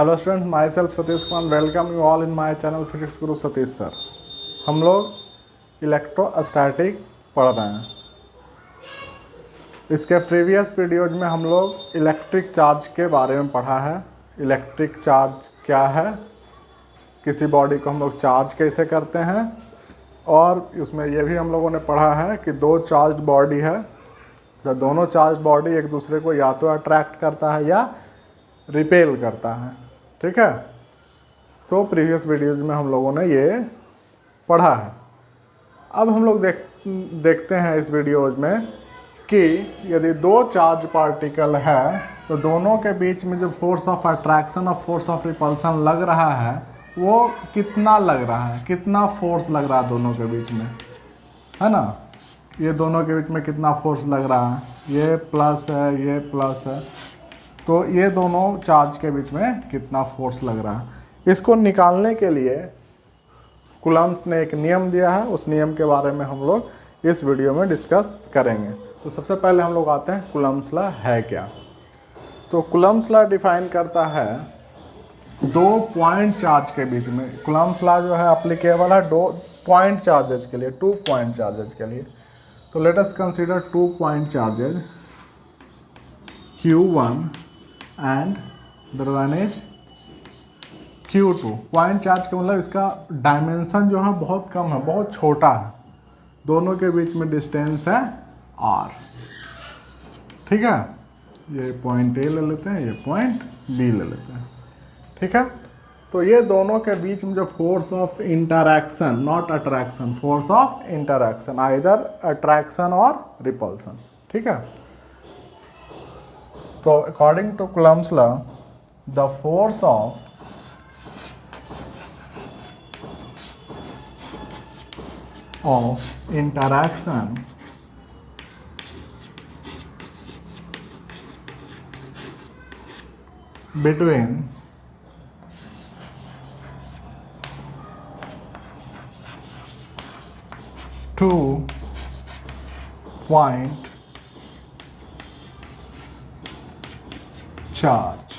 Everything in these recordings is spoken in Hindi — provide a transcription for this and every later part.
Hello students, my self Satish Kumar, welcome you all in my channel physics Guru Satish sir. हम लोग इलेक्ट्रोस्टैटिक पढ़ रहे हैं। इसके प्रीवियस वीडियोज में हम लोग इलेक्ट्रिक चार्ज के बारे में पढ़ा है। इलेक्ट्रिक चार्ज क्या है, किसी बॉडी को हम लोग चार्ज कैसे करते हैं, और उसमें यह भी हम लोगों ने पढ़ा है कि दो चार्ज बॉडी है, तो दोनों चार्ज बॉडी एक दूसरे को या तो अट्रैक्ट करता है या रिपेल करता है। ठीक है, तो प्रीवियस वीडियोज में हम लोगों ने ये पढ़ा है। अब हम लोग देखते हैं इस वीडियोज में कि यदि दो चार्ज पार्टिकल है तो दोनों के बीच में जो फोर्स ऑफ अट्रैक्शन और फोर्स ऑफ रिपल्सन लग रहा है वो कितना लग रहा है, कितना फोर्स लग रहा है दोनों के बीच में, है ना। ये दोनों के बीच में कितना फोर्स लग रहा है, ये प्लस है, ये प्लस है, तो ये दोनों चार्ज के बीच में कितना फोर्स लग रहा है। इसको निकालने के लिए कूलम्ब्स ने एक नियम दिया है, उस नियम के बारे में हम लोग इस वीडियो में डिस्कस करेंगे। तो सबसे पहले हम लोग आते हैं कूलम्ब्स लॉ है क्या। तो कूलम्ब्स लॉ डिफाइन करता है दो पॉइंट चार्ज के बीच में। कूलम्ब्स लॉ जो है एप्लीकेबल है दो पॉइंट चार्जेज के लिए, 2 पॉइंट चार्जेज के लिए। तो let us consider 2 point charges Q1 and the one is Q2। Point charge का मतलब इसका डायमेंशन जो है बहुत कम है, बहुत छोटा है। दोनों के बीच में डिस्टेंस है R। ठीक है, ये पॉइंट A ले लेते हैं, ये पॉइंट B ले लेते हैं। ठीक है, तो ये दोनों के बीच में जो force of interaction, not attraction, force of interaction, either attraction और रिपल्सन। ठीक है, तो according to Coulomb's law the force of interaction between two point charge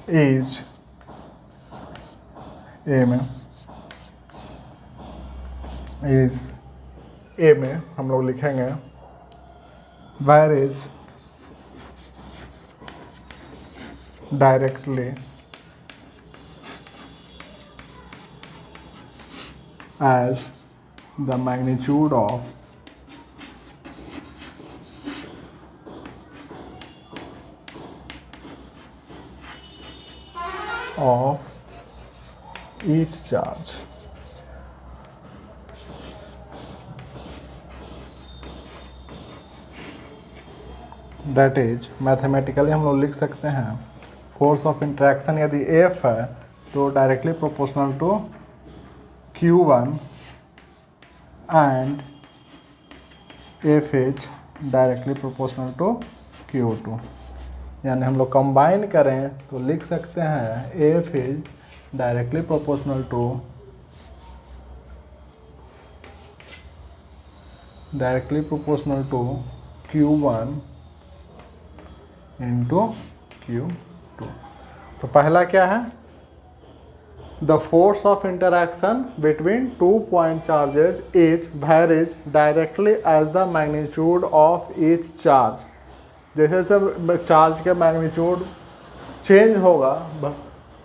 is A में हम लोग लिखेंगे where is directly as the magnitude of each charge। That is mathematically हम लोग लिख सकते हैं फोर्स ऑफ इंट्रैक्शन यदि F है तो directly proportional to Q1 and F is directly proportional to Q2। यानी हम लोग कंबाइन करें तो लिख सकते हैं F is directly proportional to Q1 into Q2। तो पहला क्या है, the force of interaction between 2 point charges is varies directly as the magnitude of each charge. जैसे जैसे चार्ज के मैग्नीट्यूड चेंज होगा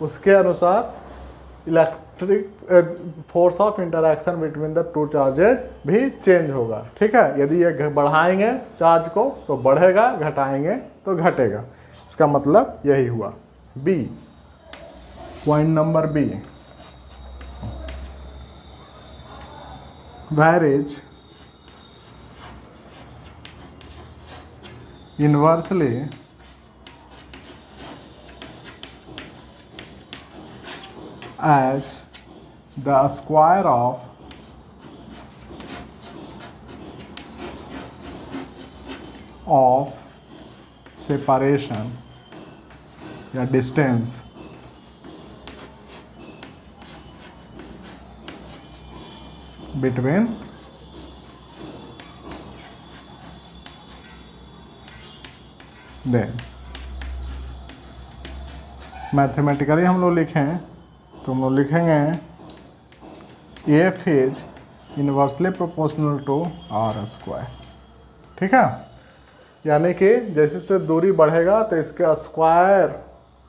उसके अनुसार electric force of interaction between the 2 charges भी चेंज होगा। ठीक है, यदि ये बढ़ाएंगे चार्ज को तो बढ़ेगा, घटाएंगे तो घटेगा। इसका मतलब यही हुआ। B, point number B, where is inversely as the square of separation या distance between them। मैथमेटिकली हम लोग लिखें तो हम लोग लिखेंगे F is inversely proportional to R square. ठीक है, यानी कि जैसे से दूरी बढ़ेगा तो इसके स्क्वायर,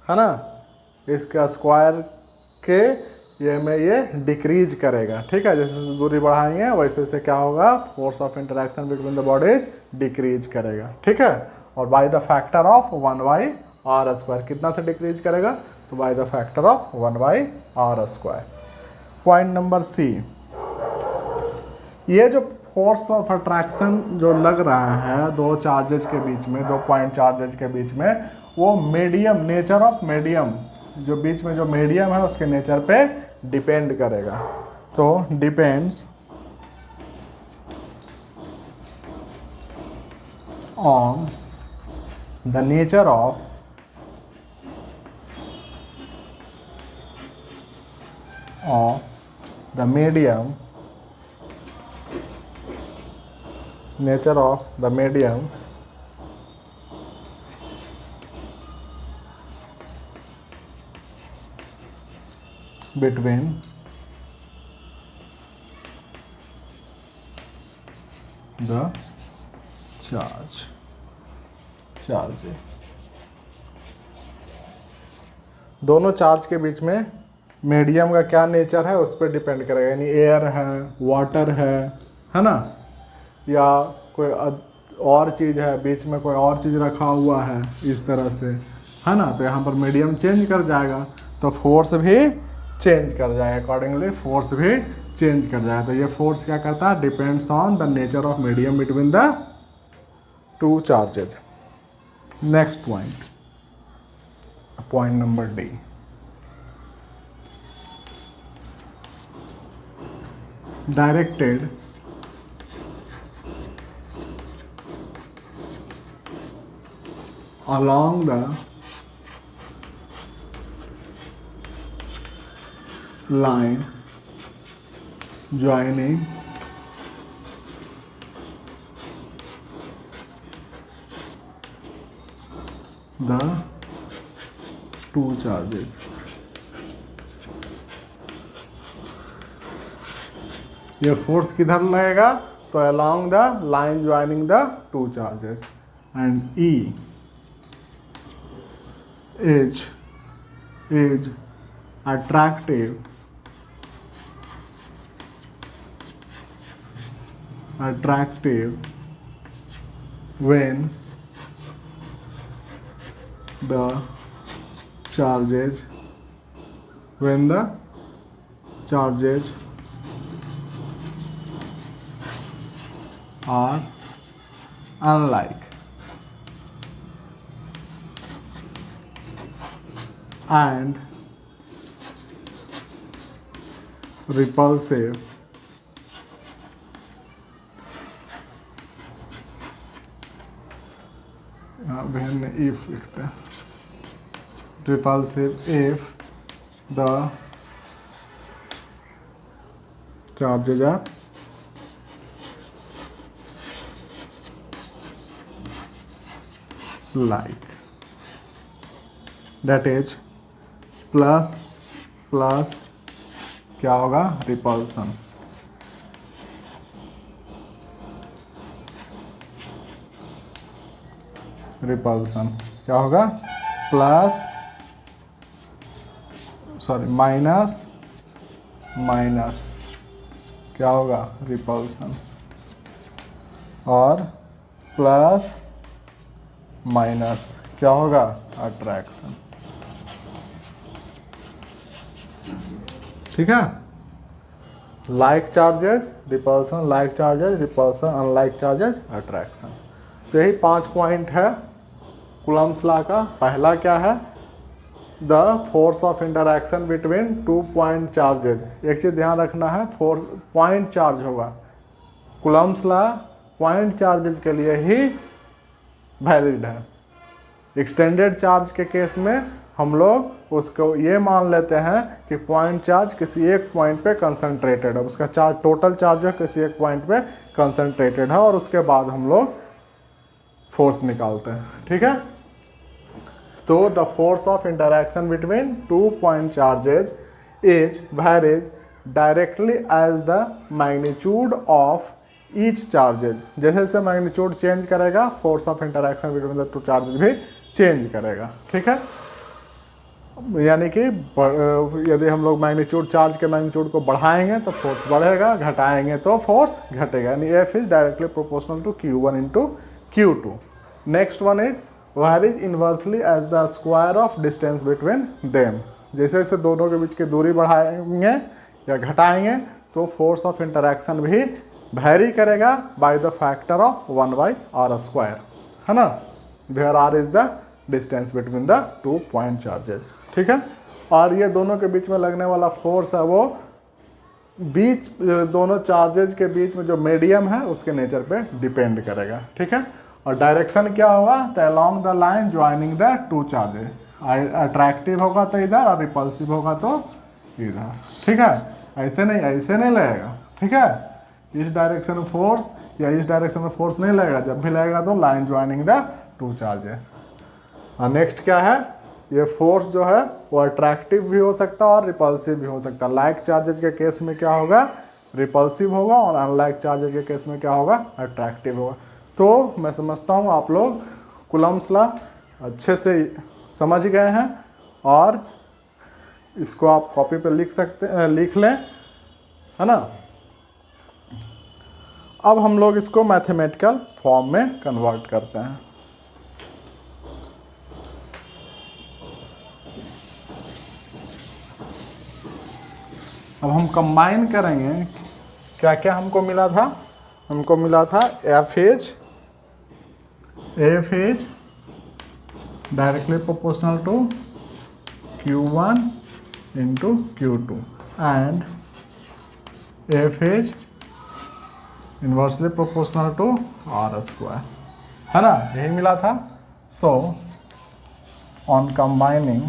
है ना, इसके स्क्वायर के ये में ये डिक्रीज करेगा। ठीक है, जैसे जैसे दूरी बढ़ाएंगे वैसे वैसे क्या होगा, force of interaction between the bodies decrease करेगा। ठीक है, और bye the factor of 1/r²। कितना से डिक्रीज करेगा, तो by the factor of 1/r²। Point number C, ये जो फोर्स ऑफ अट्रैक्शन जो लग रहा है दो चार्जेज के बीच में, दो पॉइंट चार्जेज के बीच में, वो मीडियम, नेचर ऑफ मीडियम, जो बीच में जो मीडियम है उसके नेचर पे डिपेंड करेगा। तो depends on the nature of the medium, nature of the medium between the charges। दोनों चार्ज के बीच में मीडियम का क्या नेचर है उस पर डिपेंड करेगा, यानी एयर है, वाटर है ना, या कोई और चीज़ है, बीच में कोई और चीज़ रखा हुआ है इस तरह से, है ना, तो यहाँ पर मीडियम चेंज कर जाएगा तो फोर्स भी चेंज कर जाएगा, अकॉर्डिंगली फोर्स भी चेंज कर जाएगा। तो ये फोर्स क्या करता है, depends on the nature of medium between the two charges. Next point number D, directed along the line joining the two charges। ये फोर्स किधर लगेगा, तो along the line joining the two charges, and E is attractive when the charges are unlike, and repulsive when if लिखते हैं, repulsive if the charges are like, that is plus क्या होगा, रिपल्सन। क्या होगा, प्लस माइनस क्या होगा, रिपल्सन, और प्लस माइनस क्या होगा, अट्रैक्शन। ठीक है, like charges repulsion, like charges repulsion, unlike charges attraction. तो यही 5 पॉइंट है कूलम्ब्स लॉ का। पहला क्या है, the force of interaction between 2 point charges. एक चीज़ ध्यान रखना है, पॉइंट चार्ज होगा, कूलम्ब्स लॉ पॉइंट चार्जेज के लिए ही वैलिड है। एक्सटेंडेड चार्ज के केस में हम लोग उसको ये मान लेते हैं कि पॉइंट चार्ज किसी एक पॉइंट पे कंसंट्रेटेड है, उसका चार्ज टोटल चार्ज है किसी एक पॉइंट पे कंसंट्रेटेड है, और उसके बाद हम लोग फोर्स निकालते हैं। ठीक है, तो the force of interaction between 2 point charges is varies directly as the magnitude of each charges. जैसे जैसे मैग्नीट्यूड चेंज करेगा force of interaction between the 2 charges भी चेंज करेगा। ठीक है, यानी कि यदि हम लोग मैग्नीट्यूड चार्ज के मैग्नीट्यूड को बढ़ाएंगे तो फोर्स बढ़ेगा, घटाएंगे तो फोर्स घटेगा, यानी F is directly proportional to Q1 into Q2। Next one is where is inversely as the square of distance between them. जैसे जैसे दोनों के बीच की दूरी बढ़ाएंगे या घटाएंगे तो फोर्स ऑफ इंटरैक्शन भी वैरी करेगा by the factor of 1/r², है ना, where r is the distance between the 2 point charges. ठीक है, और ये दोनों के बीच में लगने वाला फोर्स है वो बीच दोनों चार्जेज के बीच में जो मीडियम है उसके नेचर पे डिपेंड करेगा। ठीक है, और डायरेक्शन क्या होगा, तो along the line joining the 2 charges, attractive होगा तो इधर और रिपल्सिव होगा तो इधर। ठीक है, ऐसे नहीं लगेगा। ठीक है, इस डायरेक्शन में फोर्स या इस डायरेक्शन में फोर्स नहीं लगेगा, जब भी लगेगा तो लाइन ज्वाइनिंग द 2 चार्जेज। और नेक्स्ट क्या है, ये फोर्स जो है वो अट्रैक्टिव भी हो सकता है और रिपल्सिव भी हो सकता है। लाइक चार्जेज के केस में क्या होगा, रिपल्सिव होगा, और अनलाइक चार्जेज के केस में क्या होगा, अट्रैक्टिव होगा। तो मैं समझता हूँ आप लोग कूलम्ब्स लॉ अच्छे से समझ गए हैं और इसको आप कॉपी पे लिख लें, है ना। अब हम लोग इसको मैथमेटिकल फॉर्म में कन्वर्ट करते हैं। अब हम कंबाइन करेंगे, क्या क्या हमको मिला था, हमको मिला था F is directly proportional to Q1 into Q2 and F is inversely proportional to R², है ना, यही मिला था। सो ऑन कंबाइनिंग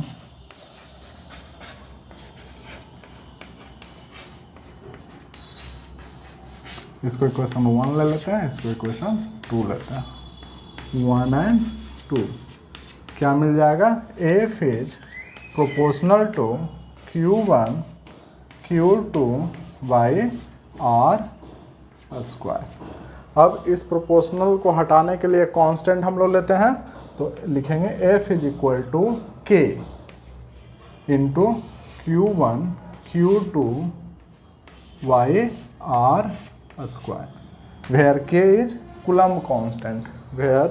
इसको इक्वेशन 1 ले लेते हैं, इसको इक्वेशन 2 लेते हैं, 1 एंड 2 क्या मिल जाएगा, F is proportional to Q1 Q2 by R²। अब इस प्रोपोर्शनल को हटाने के लिए कांस्टेंट हम लोग लेते हैं, तो लिखेंगे एफ इज इक्वल टू के into Q1 Q2 by R², where K is Coulomb constant, where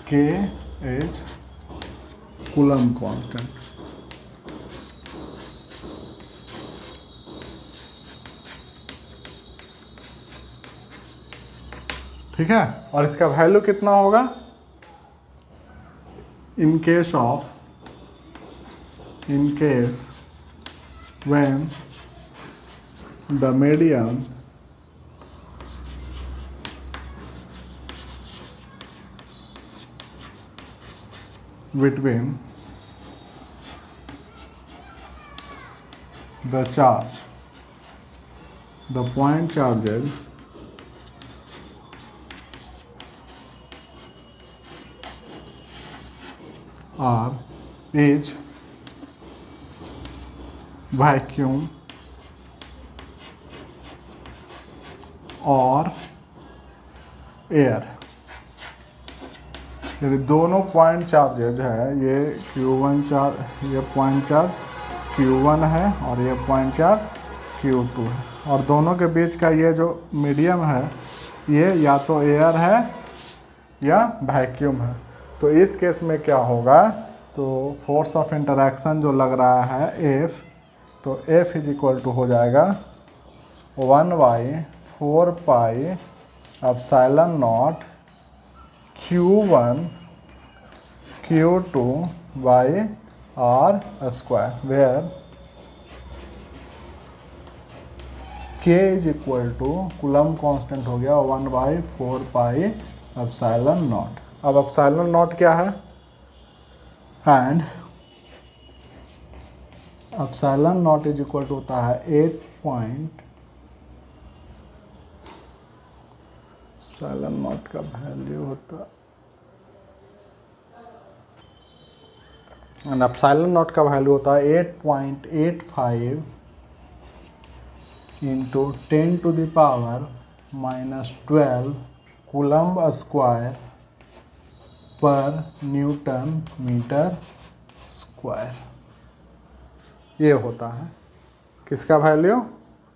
K is Coulomb constant। ठीक है, और इसका वैल्यू कितना होगा, in case when the medium between the point charges R is vacuum और एयर। यदि दोनों पॉइंट चार्जेज है, ये Q1 चार्ज, ये पॉइंट चार्ज Q1 है और ये पॉइंट चार्ज Q2 है, और दोनों के बीच का ये जो मीडियम है ये या तो एयर है या वैक्यूम है, तो इस केस में क्या होगा, तो फोर्स ऑफ इंटरैक्शन जो लग रहा है F, तो F इज इक्वल टू हो जाएगा 1/4 pi epsilon naught Q1 Q2 by R², where K is equal to coulomb constant हो गया 1/4 पाई एप्सिलॉन नॉट। अब एप्सिलॉन नॉट क्या है, and epsilon naught is equal to होता है 8 पॉइंट, एप्सिलॉन नॉट का वैल्यू होता, एंड एप्सिलॉन नॉट का वैल्यू होता है 8.85 into 10 to the power -12 coulomb square पर न्यूटन मीटर स्क्वायर। ये होता है किसका वैल्यू,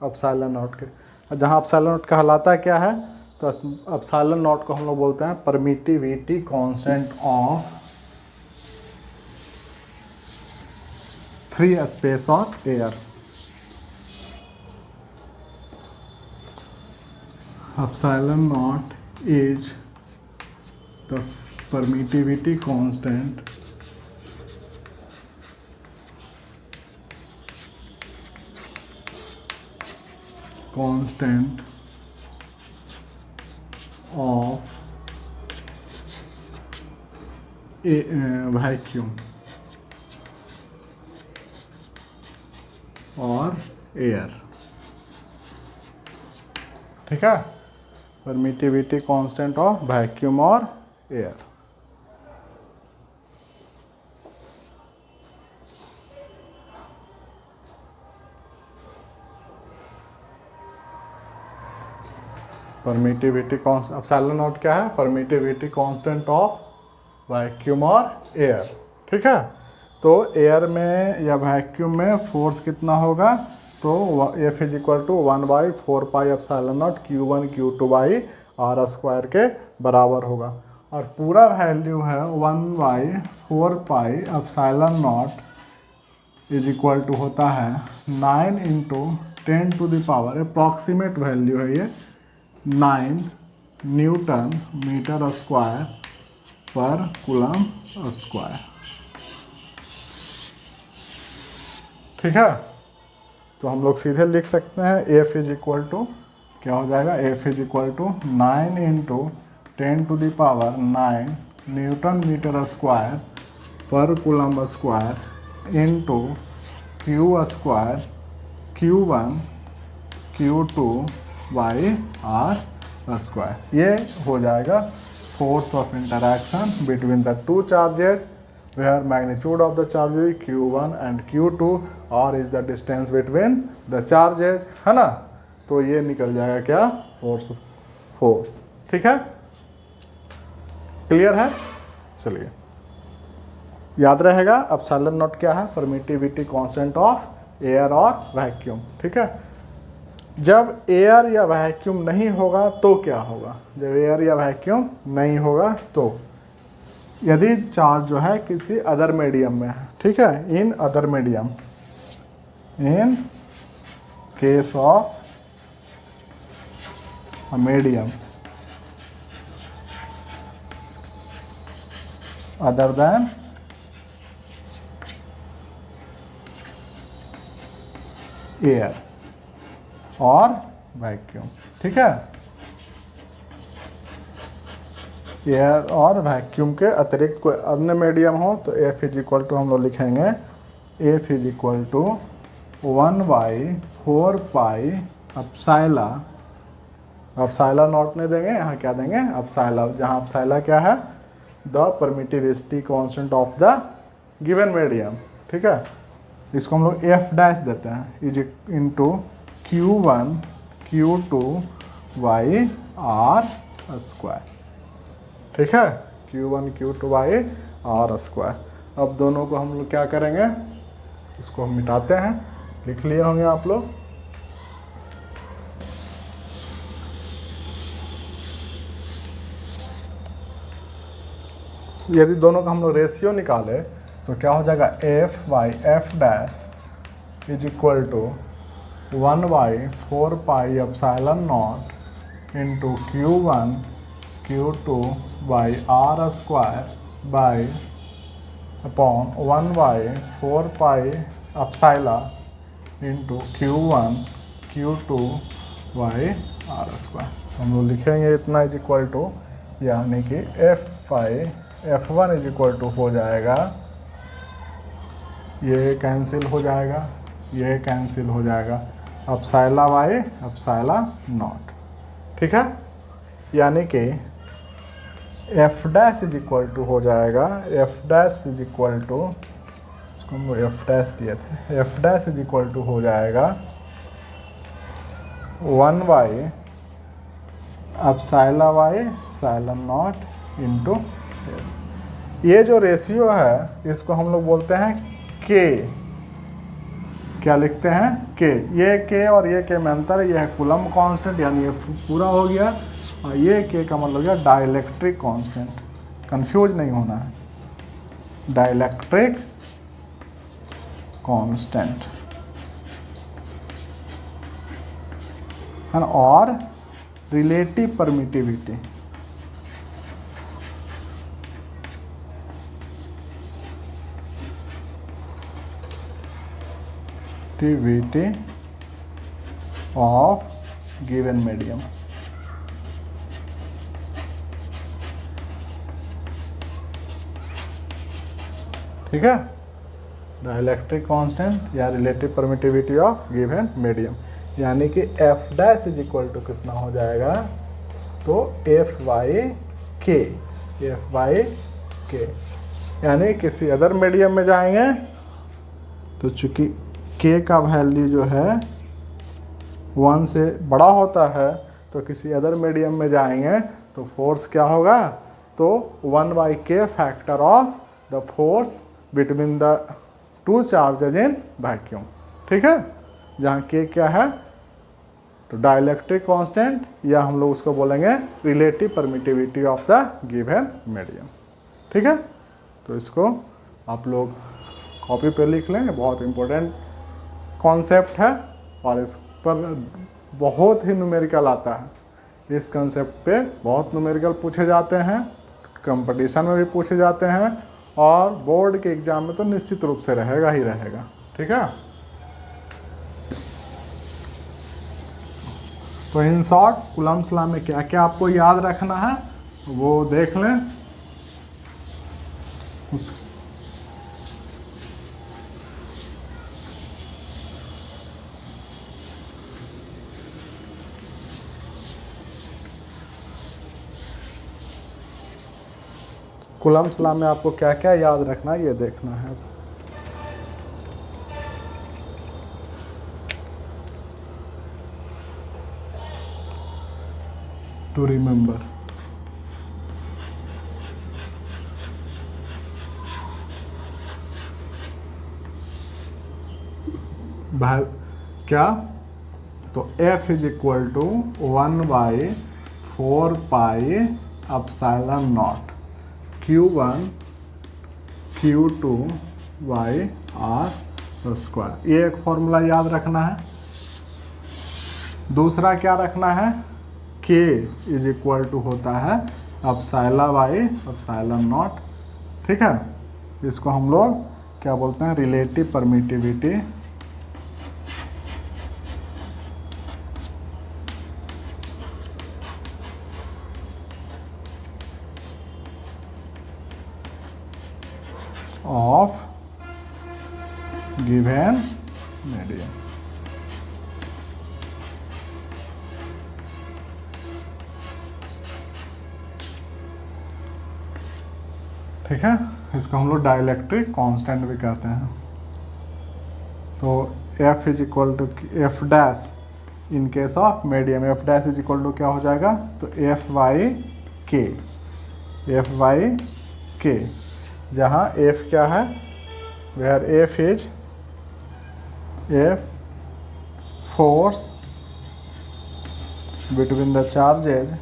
एप्सिलॉन नॉट के। जहाँ एप्सिलॉन नॉट कहलाता है क्या है, तो एप्सिलॉन नॉट को हम लोग बोलते हैं permittivity constant of free space of air. Epsilon naught is the permittivity constant of a vacuum और एयर। ठीक है, परमिटिविटी कांस्टेंट ऑफ वैक्यूम और एयर। परमिटिविटी एप्सिलॉन नॉट क्या है, परमिटिविटी कांस्टेंट ऑफ वैक्यूम और एयर। ठीक है, तो एयर में या वैक्यूम में फोर्स कितना होगा, तो F is equal to 1/4 epsilon naught Q1 Q2 by R square के बराबर होगा। और पूरा वैल्यू है 1/4 epsilon naught is equal to होता है 9 into 10 to the power, approximate value है ये 9 न्यूटन मीटर स्क्वायर पर कूलम्ब स्क्वायर। ठीक है, तो हम लोग सीधे लिख सकते हैं F इज इक्वल टू क्या हो जाएगा, F is equal to 9 into 10 to the power 9 newton metre square पर coulomb square into Q square Q1 Q2 by R square. ये हो जाएगा force of interaction between the two charges where magnitude of the charges Q1 and Q2 r is the distance between the charges, है ना। तो ये निकल जाएगा क्या, फोर्स। ठीक है, क्लियर है। चलिए, याद रहेगा एप्सिलॉन नॉट क्या है, परमिटिविटी कांस्टेंट ऑफ एयर और वैक्यूम। ठीक है, जब एयर या वैक्यूम नहीं होगा तो क्या होगा, जब एयर या वैक्यूम नहीं होगा तो यदि चार्ज जो है किसी अदर मीडियम में है, ठीक है, in other medium, in case of medium other than air और वैक्यूम। ठीक है, एयर और वैक्यूम के अतिरिक्त कोई अन्य मीडियम हो तो F इज इक्वल टू हम लोग लिखेंगे F is equal to 1/4 pi epsilon naught नहीं देंगे, यहाँ क्या देंगे, एप्सिलॉन, जहाँ एप्सिलॉन क्या है, the permittivity constant of the given medium. ठीक है, इसको हम लोग F डैश देते हैं is into Q1 Q2 by R square. ठीक है, Q1 Q2 by R square. अब दोनों को हम लोग क्या करेंगे, इसको हम मिटाते हैं, लिख लिए होंगे आप लोग। यदि दोनों का हम लोग रेशियो निकाले तो क्या हो जाएगा, F by F dash is equal to 1/4 pi epsilon naught into Q1 Q2 by R square by upon 1/4 pi epsilon into Q1 Q2 by R square. हम लोग लिखेंगे इतना इज इक्वल टू यानी कि F1 इज इक्वल टू हो जाएगा, ये कैंसिल हो जाएगा, ये कैंसिल हो जाएगा, अपसाइला वाई अपसाइला नॉट। ठीक है, यानी कि F dash is equal to हो जाएगा, F dash is equal to, इसको हम लोग एफ डैश दिए थे, F dash is equal to हो जाएगा 1 बाई अपसाइला वाई साइलन नॉट इंटू, ये जो रेशियो है इसको हम लोग बोलते हैं के, क्या लिखते हैं के, ये के और ये के में अंतर है, ये है कूलम्ब कांस्टेंट, यानी ये पूरा हो गया, और ये के का मतलब गया डाइलेक्ट्रिक कांस्टेंट, कंफ्यूज नहीं होना है, डाइलेक्ट्रिक कांस्टेंट और relative permittivity, of given medium. ठीक है, डाइलेक्ट्रिक कांस्टेंट या relative permittivity of given medium, यानी कि F dash is equal to कितना हो जाएगा, तो F by K, F by K, यानी किसी अदर मीडियम में जाएंगे तो चूंकि के का वैल्यू जो है 1 से बड़ा होता है, तो किसी अदर मीडियम में जाएंगे तो फोर्स क्या होगा, तो 1 बाई के factor of the force between the two charges in vacuum. ठीक है, जहाँ के क्या है, तो डाइलेक्ट्रिक कांस्टेंट, या हम लोग उसको बोलेंगे relative permittivity of the given medium. ठीक है, तो इसको आप लोग कॉपी पे लिख लें, बहुत इंपॉर्टेंट कॉन्सेप्ट है और इस पर बहुत ही न्यूमेरिकल आता है। इस कॉन्सेप्ट पे बहुत न्यूमेरिकल पूछे जाते हैं, कंपटीशन में भी पूछे जाते हैं, और बोर्ड के एग्जाम में तो निश्चित रूप से रहेगा ही रहेगा। ठीक है, तो इन शॉर्ट कूलम्ब्स लॉ में क्या क्या आपको याद रखना है वो देख लें। कूलम्ब्स लॉ में आपको क्या क्या याद रखना है ये देखना है। टू रिमेंबर, क्या, तो F is equal to 1 by 4 pi epsilon naught Q1 Q2 by R square, ये एक फॉर्मूला याद रखना है। दूसरा क्या रखना है, K इज इक्वल टू होता है अपसाइला बाई अपसाइलन नॉट। ठीक है, इसको हम लोग क्या बोलते हैं, relative permittivity of given medium. ठीक है, इसको हम लोग डाइलेक्ट्रिक कांस्टेंट भी कहते हैं। तो F is equal to F dash in case of medium, F dash is equal to क्या हो जाएगा, तो F by K, F by K, जहाँ F क्या है, where F is F force between the charges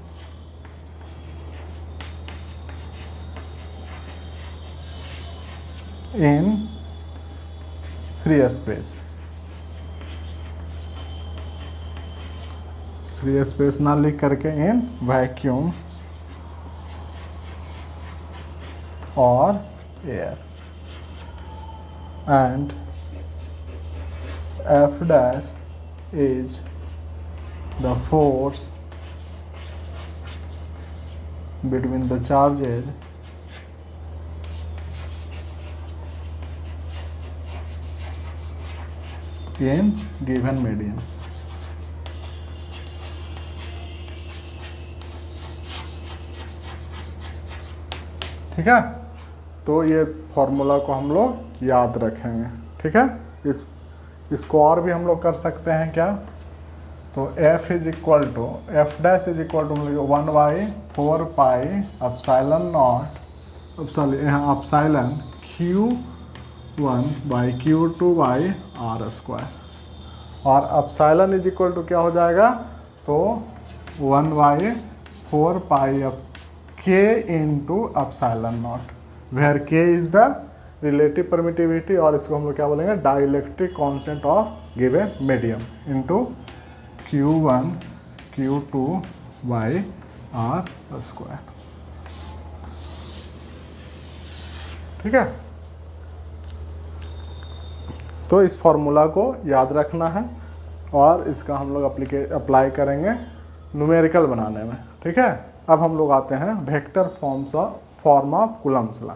in free space, free space ना लिख करके इन वैक्यूम और air, and F dash is the force between the charges in given medium। ठीक है, तो ये फॉर्मूला को हम लोग याद रखेंगे। ठीक है, इसको और भी हम लोग कर सकते हैं क्या, तो F is equal to F dash is equal to 1/4 epsilon naught, यहाँ एप्सिलॉन Q1/Q2/R², और एप्सिलॉन इज इक्वल टू क्या हो जाएगा, तो 1/4 K into epsilon naught, where K is the relative permittivity, और इसको हम लोग क्या बोलेंगे, dielectric constant of given medium, into Q1 Q2/R²। ठीक है, तो इस फॉर्मूला को याद रखना है और इसका हम लोग अप्लाई करेंगे न्यूमेरिकल बनाने में। ठीक है, अब हम लोग आते हैं vector form of Coulomb's law.